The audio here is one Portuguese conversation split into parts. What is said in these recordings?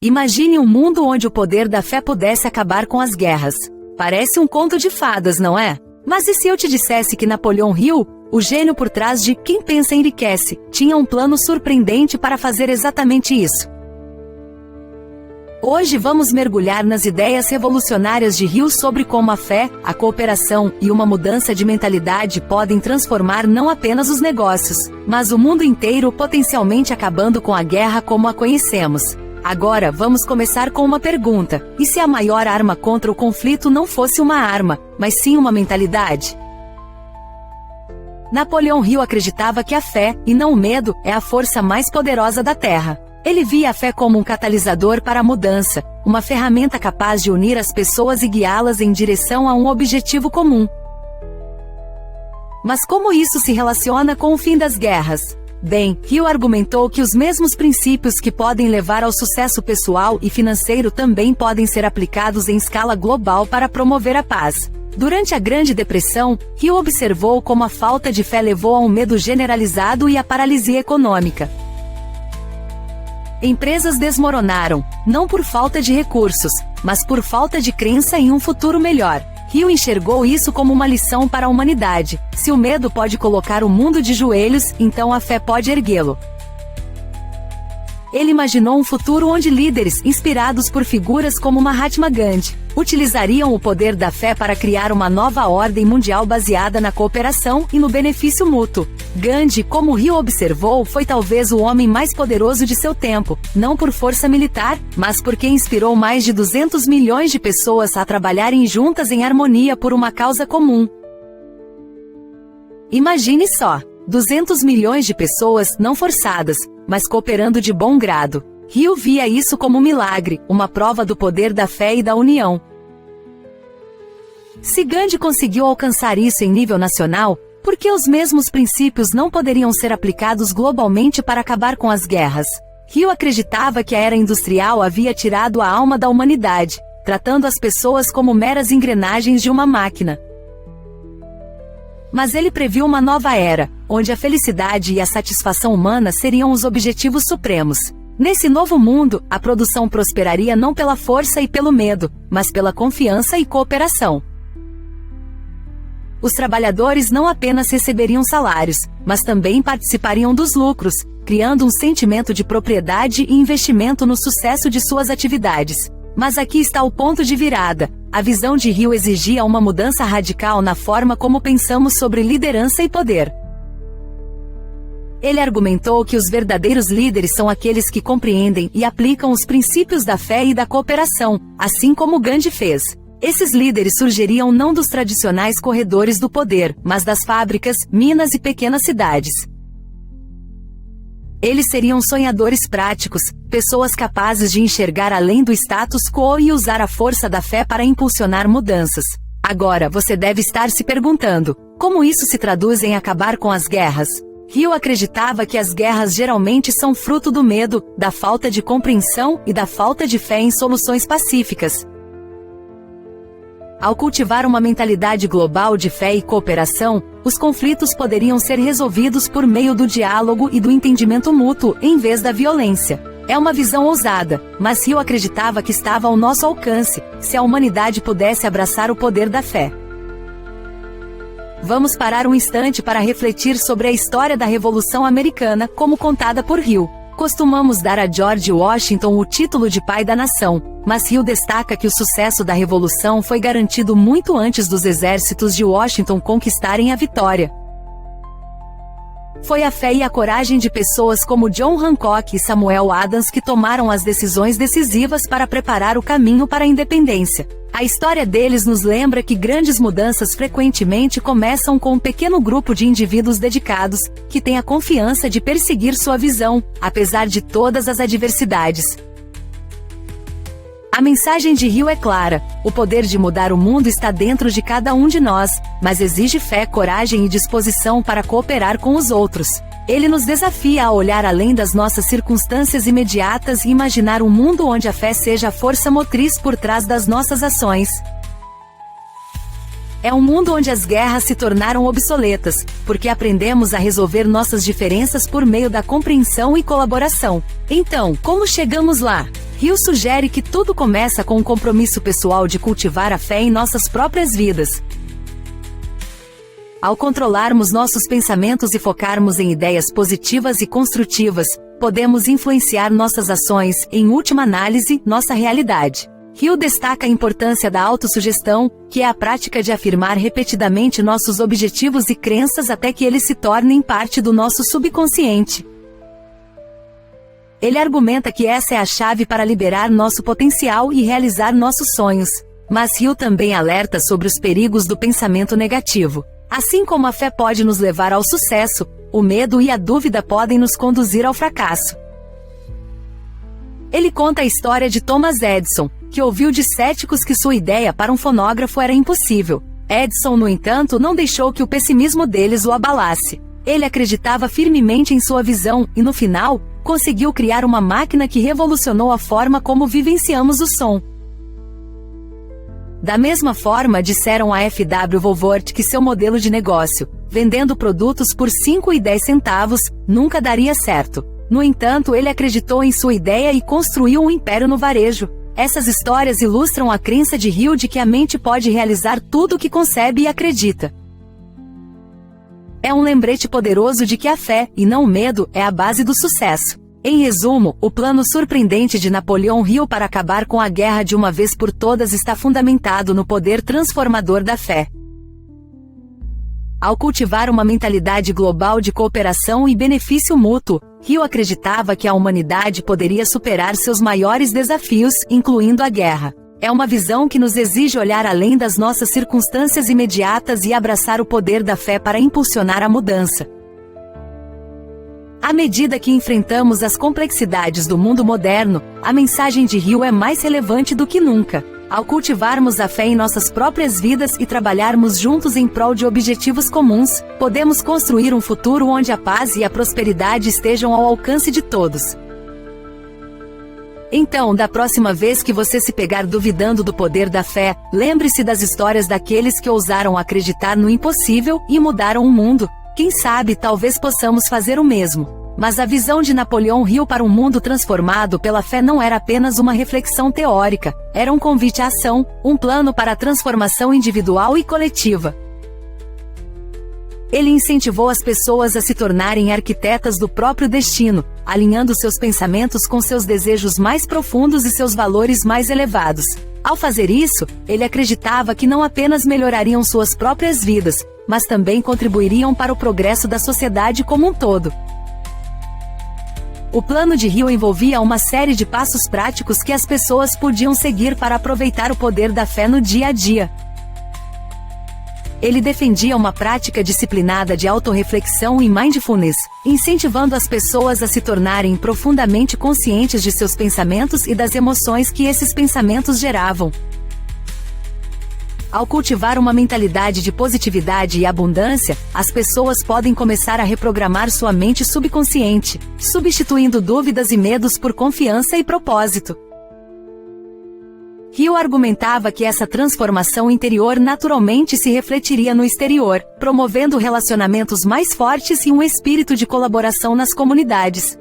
Imagine um mundo onde o poder da fé pudesse acabar com as guerras. Parece um conto de fadas, não é? Mas e se eu te dissesse que Napoleão Hill, o gênio por trás de Quem Pensa Enriquece, tinha um plano surpreendente para fazer exatamente isso? Hoje vamos mergulhar nas ideias revolucionárias de Hill sobre como a fé, a cooperação e uma mudança de mentalidade podem transformar não apenas os negócios, mas o mundo inteiro, potencialmente acabando com a guerra como a conhecemos. Agora vamos começar com uma pergunta: e se a maior arma contra o conflito não fosse uma arma, mas sim uma mentalidade? Napoleão Hill acreditava que a fé, e não o medo, é a força mais poderosa da Terra. Ele via a fé como um catalisador para a mudança, uma ferramenta capaz de unir as pessoas e guiá-las em direção a um objetivo comum. Mas como isso se relaciona com o fim das guerras? Bem, Hill argumentou que os mesmos princípios que podem levar ao sucesso pessoal e financeiro também podem ser aplicados em escala global para promover a paz. Durante a Grande Depressão, Hill observou como a falta de fé levou a um medo generalizado e à paralisia econômica. Empresas desmoronaram, não por falta de recursos, mas por falta de crença em um futuro melhor. Hill enxergou isso como uma lição para a humanidade: se o medo pode colocar o mundo de joelhos, então a fé pode erguê-lo. Ele imaginou um futuro onde líderes, inspirados por figuras como Mahatma Gandhi, utilizariam o poder da fé para criar uma nova ordem mundial baseada na cooperação e no benefício mútuo. Gandhi, como Hill observou, foi talvez o homem mais poderoso de seu tempo, não por força militar, mas porque inspirou mais de 200 milhões de pessoas a trabalharem juntas em harmonia por uma causa comum. Imagine só, 200 milhões de pessoas não forçadas, mas cooperando de bom grado. Hill via isso como um milagre, uma prova do poder da fé e da união. Se Gandhi conseguiu alcançar isso em nível nacional, por que os mesmos princípios não poderiam ser aplicados globalmente para acabar com as guerras? Hill acreditava que a era industrial havia tirado a alma da humanidade, tratando as pessoas como meras engrenagens de uma máquina. Mas ele previu uma nova era, onde a felicidade e a satisfação humana seriam os objetivos supremos. Nesse novo mundo, a produção prosperaria não pela força e pelo medo, mas pela confiança e cooperação. Os trabalhadores não apenas receberiam salários, mas também participariam dos lucros, criando um sentimento de propriedade e investimento no sucesso de suas atividades. Mas aqui está o ponto de virada. A visão de Hill exigia uma mudança radical na forma como pensamos sobre liderança e poder. Ele argumentou que os verdadeiros líderes são aqueles que compreendem e aplicam os princípios da fé e da cooperação, assim como Gandhi fez. Esses líderes surgiriam não dos tradicionais corredores do poder, mas das fábricas, minas e pequenas cidades. Eles seriam sonhadores práticos, pessoas capazes de enxergar além do status quo e usar a força da fé para impulsionar mudanças. Agora você deve estar se perguntando: como isso se traduz em acabar com as guerras? Hill acreditava que as guerras geralmente são fruto do medo, da falta de compreensão e da falta de fé em soluções pacíficas. Ao cultivar uma mentalidade global de fé e cooperação, os conflitos poderiam ser resolvidos por meio do diálogo e do entendimento mútuo, em vez da violência. É uma visão ousada, mas Hill acreditava que estava ao nosso alcance, se a humanidade pudesse abraçar o poder da fé. Vamos parar um instante para refletir sobre a história da Revolução Americana, como contada por Hill. Costumamos dar a George Washington o título de pai da nação, mas Hill destaca que o sucesso da Revolução foi garantido muito antes dos exércitos de Washington conquistarem a vitória. Foi a fé e a coragem de pessoas como John Hancock e Samuel Adams que tomaram as decisões decisivas para preparar o caminho para a independência. A história deles nos lembra que grandes mudanças frequentemente começam com um pequeno grupo de indivíduos dedicados, que têm a confiança de perseguir sua visão, apesar de todas as adversidades. A mensagem de Hill é clara: o poder de mudar o mundo está dentro de cada um de nós, mas exige fé, coragem e disposição para cooperar com os outros. Ele nos desafia a olhar além das nossas circunstâncias imediatas e imaginar um mundo onde a fé seja a força motriz por trás das nossas ações. É um mundo onde as guerras se tornaram obsoletas, porque aprendemos a resolver nossas diferenças por meio da compreensão e colaboração. Então, como chegamos lá? Hill sugere que tudo começa com um compromisso pessoal de cultivar a fé em nossas próprias vidas. Ao controlarmos nossos pensamentos e focarmos em ideias positivas e construtivas, podemos influenciar nossas ações, em última análise, nossa realidade. Hill destaca a importância da autossugestão, que é a prática de afirmar repetidamente nossos objetivos e crenças até que eles se tornem parte do nosso subconsciente. Ele argumenta que essa é a chave para liberar nosso potencial e realizar nossos sonhos. Mas Hill também alerta sobre os perigos do pensamento negativo. Assim como a fé pode nos levar ao sucesso, o medo e a dúvida podem nos conduzir ao fracasso. Ele conta a história de Thomas Edison, que ouviu de céticos que sua ideia para um fonógrafo era impossível. Edison, no entanto, não deixou que o pessimismo deles o abalasse. Ele acreditava firmemente em sua visão e, no final, conseguiu criar uma máquina que revolucionou a forma como vivenciamos o som. Da mesma forma, disseram a F.W. Woolworth que seu modelo de negócio, vendendo produtos por 5 e 10 centavos, nunca daria certo. No entanto, ele acreditou em sua ideia e construiu um império no varejo. Essas histórias ilustram a crença de Hill de que a mente pode realizar tudo o que concebe e acredita. É um lembrete poderoso de que a fé, e não o medo, é a base do sucesso. Em resumo, o plano surpreendente de Napoleão Hill para acabar com a guerra de uma vez por todas está fundamentado no poder transformador da fé. Ao cultivar uma mentalidade global de cooperação e benefício mútuo, Hill acreditava que a humanidade poderia superar seus maiores desafios, incluindo a guerra. É uma visão que nos exige olhar além das nossas circunstâncias imediatas e abraçar o poder da fé para impulsionar a mudança. À medida que enfrentamos as complexidades do mundo moderno, a mensagem de Hill é mais relevante do que nunca. Ao cultivarmos a fé em nossas próprias vidas e trabalharmos juntos em prol de objetivos comuns, podemos construir um futuro onde a paz e a prosperidade estejam ao alcance de todos. Então, da próxima vez que você se pegar duvidando do poder da fé, lembre-se das histórias daqueles que ousaram acreditar no impossível e mudaram o mundo. Quem sabe, talvez possamos fazer o mesmo. Mas a visão de Napoleão Hill para um mundo transformado pela fé não era apenas uma reflexão teórica, era um convite à ação, um plano para a transformação individual e coletiva. Ele incentivou as pessoas a se tornarem arquitetas do próprio destino, alinhando seus pensamentos com seus desejos mais profundos e seus valores mais elevados. Ao fazer isso, ele acreditava que não apenas melhorariam suas próprias vidas, mas também contribuiriam para o progresso da sociedade como um todo. O plano de Hill envolvia uma série de passos práticos que as pessoas podiam seguir para aproveitar o poder da fé no dia a dia. Ele defendia uma prática disciplinada de autorreflexão e mindfulness, incentivando as pessoas a se tornarem profundamente conscientes de seus pensamentos e das emoções que esses pensamentos geravam. Ao cultivar uma mentalidade de positividade e abundância, as pessoas podem começar a reprogramar sua mente subconsciente, substituindo dúvidas e medos por confiança e propósito. Hill argumentava que essa transformação interior naturalmente se refletiria no exterior, promovendo relacionamentos mais fortes e um espírito de colaboração nas comunidades.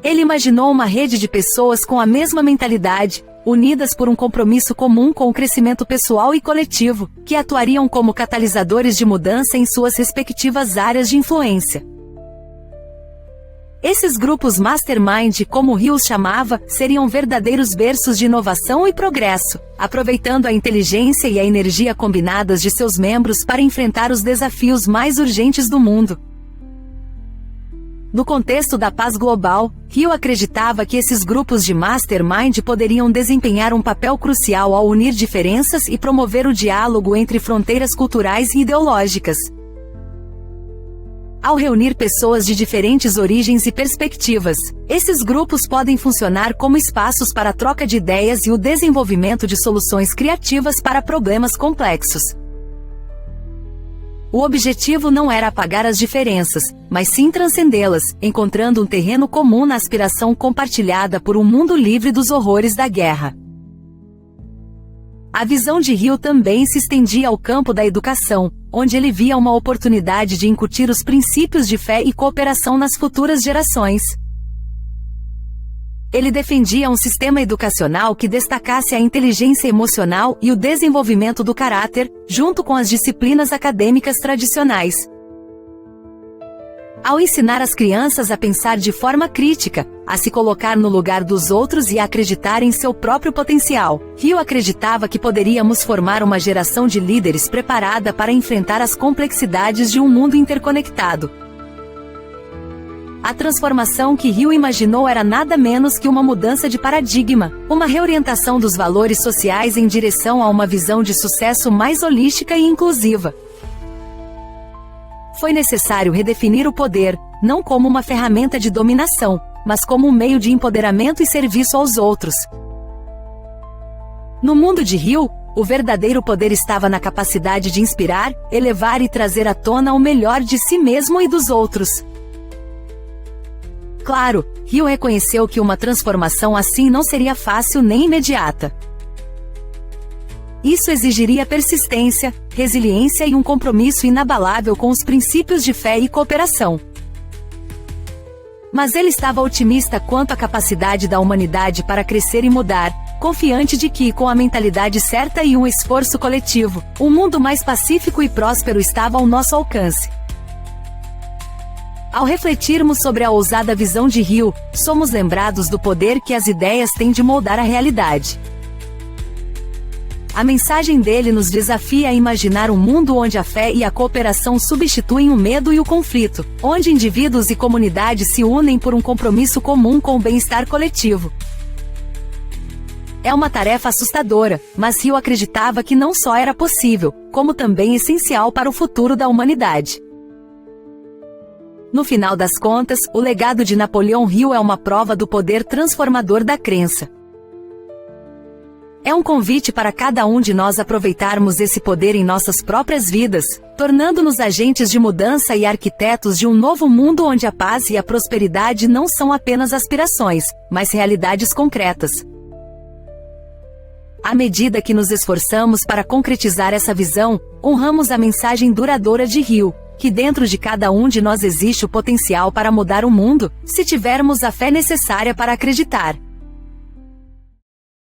Ele imaginou uma rede de pessoas com a mesma mentalidade, unidas por um compromisso comum com o crescimento pessoal e coletivo, que atuariam como catalisadores de mudança em suas respectivas áreas de influência. Esses grupos mastermind, como Hill os chamava, seriam verdadeiros berços de inovação e progresso, aproveitando a inteligência e a energia combinadas de seus membros para enfrentar os desafios mais urgentes do mundo. No contexto da paz global, Hill acreditava que esses grupos de mastermind poderiam desempenhar um papel crucial ao unir diferenças e promover o diálogo entre fronteiras culturais e ideológicas. Ao reunir pessoas de diferentes origens e perspectivas, esses grupos podem funcionar como espaços para a troca de ideias e o desenvolvimento de soluções criativas para problemas complexos. O objetivo não era apagar as diferenças, mas sim transcendê-las, encontrando um terreno comum na aspiração compartilhada por um mundo livre dos horrores da guerra. A visão de Hill também se estendia ao campo da educação, onde ele via uma oportunidade de incutir os princípios de fé e cooperação nas futuras gerações. Ele defendia um sistema educacional que destacasse a inteligência emocional e o desenvolvimento do caráter, junto com as disciplinas acadêmicas tradicionais. Ao ensinar as crianças a pensar de forma crítica, a se colocar no lugar dos outros e a acreditar em seu próprio potencial, Hill acreditava que poderíamos formar uma geração de líderes preparada para enfrentar as complexidades de um mundo interconectado. A transformação que Hill imaginou era nada menos que uma mudança de paradigma, uma reorientação dos valores sociais em direção a uma visão de sucesso mais holística e inclusiva. Foi necessário redefinir o poder, não como uma ferramenta de dominação, mas como um meio de empoderamento e serviço aos outros. No mundo de Hill, o verdadeiro poder estava na capacidade de inspirar, elevar e trazer à tona o melhor de si mesmo e dos outros. Claro, Hill reconheceu que uma transformação assim não seria fácil nem imediata. Isso exigiria persistência, resiliência e um compromisso inabalável com os princípios de fé e cooperação. Mas ele estava otimista quanto à capacidade da humanidade para crescer e mudar, confiante de que, com a mentalidade certa e um esforço coletivo, um mundo mais pacífico e próspero estava ao nosso alcance. Ao refletirmos sobre a ousada visão de Hill, somos lembrados do poder que as ideias têm de moldar a realidade. A mensagem dele nos desafia a imaginar um mundo onde a fé e a cooperação substituem o medo e o conflito, onde indivíduos e comunidades se unem por um compromisso comum com o bem-estar coletivo. É uma tarefa assustadora, mas Hill acreditava que não só era possível, como também essencial para o futuro da humanidade. No final das contas, o legado de Napoleão Hill é uma prova do poder transformador da crença. É um convite para cada um de nós aproveitarmos esse poder em nossas próprias vidas, tornando-nos agentes de mudança e arquitetos de um novo mundo onde a paz e a prosperidade não são apenas aspirações, mas realidades concretas. À medida que nos esforçamos para concretizar essa visão, honramos a mensagem duradoura de Hill, que dentro de cada um de nós existe o potencial para mudar o mundo, se tivermos a fé necessária para acreditar.